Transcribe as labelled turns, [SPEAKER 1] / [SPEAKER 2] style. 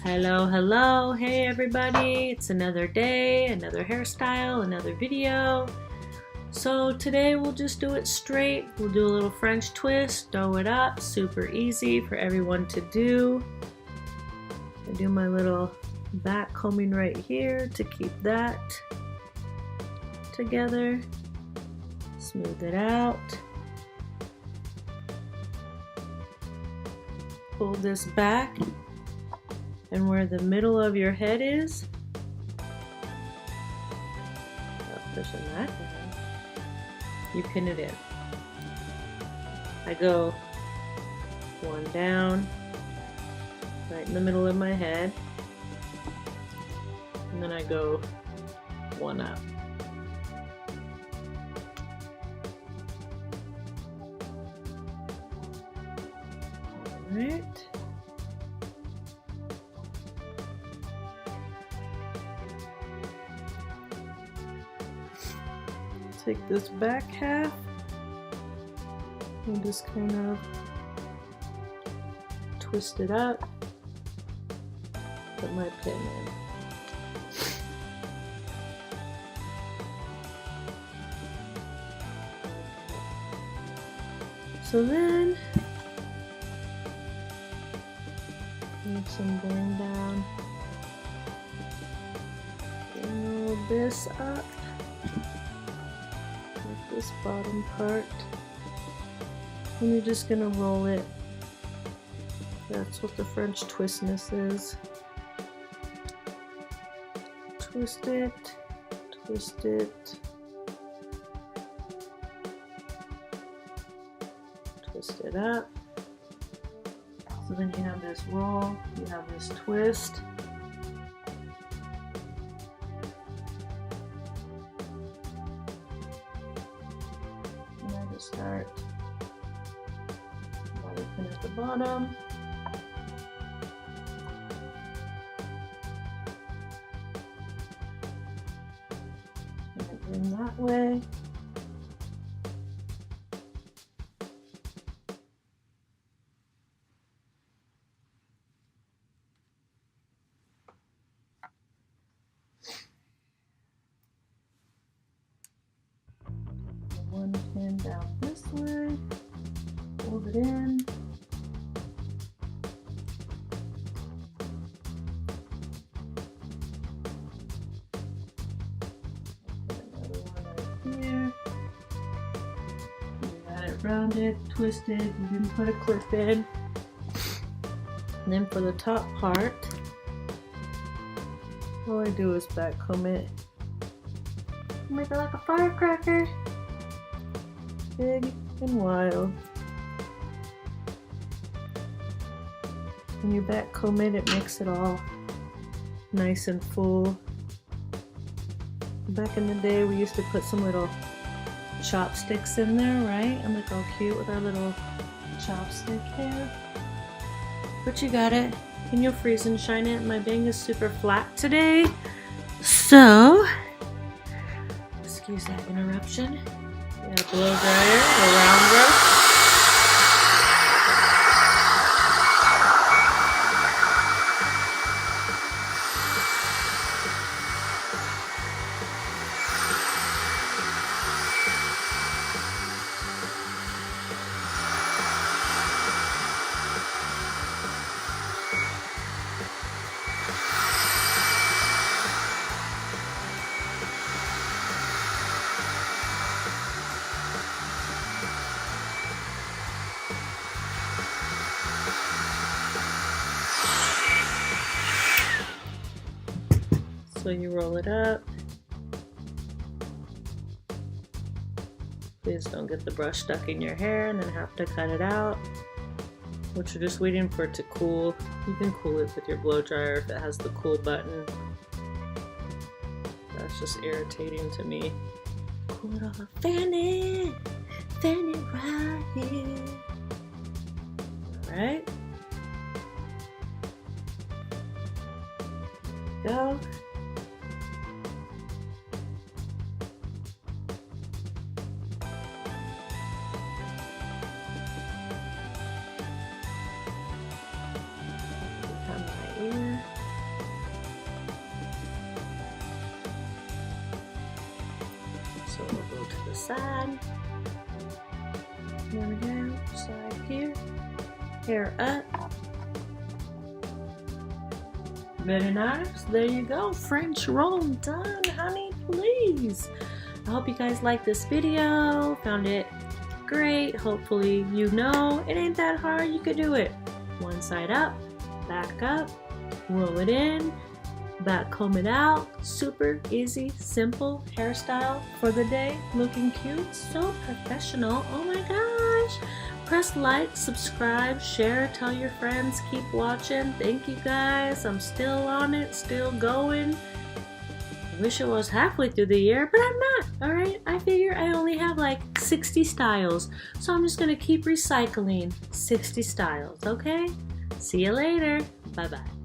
[SPEAKER 1] Hello, hello. Hey everybody. It's another day, another hairstyle, another video. So today we'll just do it straight. We'll do a little French twist, dough it up, super easy for everyone to do. I do my little back combing right here to keep that together. Smooth it out. Pull this back. And where the middle of your head is, stop pushing that down, you pin it in. I go one down, right in the middle of my head, and then I go one up. All right. Take this back half and just kind of twist it up, put my pin in. So then, make some bring down, roll this up. This bottom part, and you're just gonna roll it. That's what the French twistness is. Twist it, twist it, twist it up. So then you have this roll, you have this twist. Start while you finish the bottom. And in that way. One pin down this way, hold it in. Put another one right here. You got it rounded, twisted, you didn't put a clip in. And then for the top part, all I do is back comb it. Make it like a firecracker. Big and wild. When you back comb it, it makes it all nice and full. Back in the day, we used to put some little chopsticks in there, right? And look all cute with our little chopstick hair. But you got it, and you'll freeze and shine it. My bang is super flat today, so excuse that interruption. We got a blow dryer, a round brush. So you roll it up. Please don't get the brush stuck in your hair and then have to cut it out. Which you're just waiting for it to cool. You can cool it with your blow dryer if it has the cool button. That's just irritating to me. Cool it off, fan it right here. Alright. Go. Behind my ear. So we'll go to the side. There we go, side here. Hair up. Very nice. There you go. French roll done, honey, please. I hope you guys liked this video, found it great. Hopefully you know it ain't that hard. You could do it. One side up, back up, roll it in, back comb it out. Super easy, simple hairstyle for the day. Looking cute, so professional. Oh my gosh. Press like, subscribe, share, tell your friends, keep watching. Thank you guys. I'm still on it, still going. I wish it was halfway through the year, but I'm not. All right, I figure I only have like 60 styles, so I'm just gonna keep recycling 60 styles, okay? See you later. Bye-bye.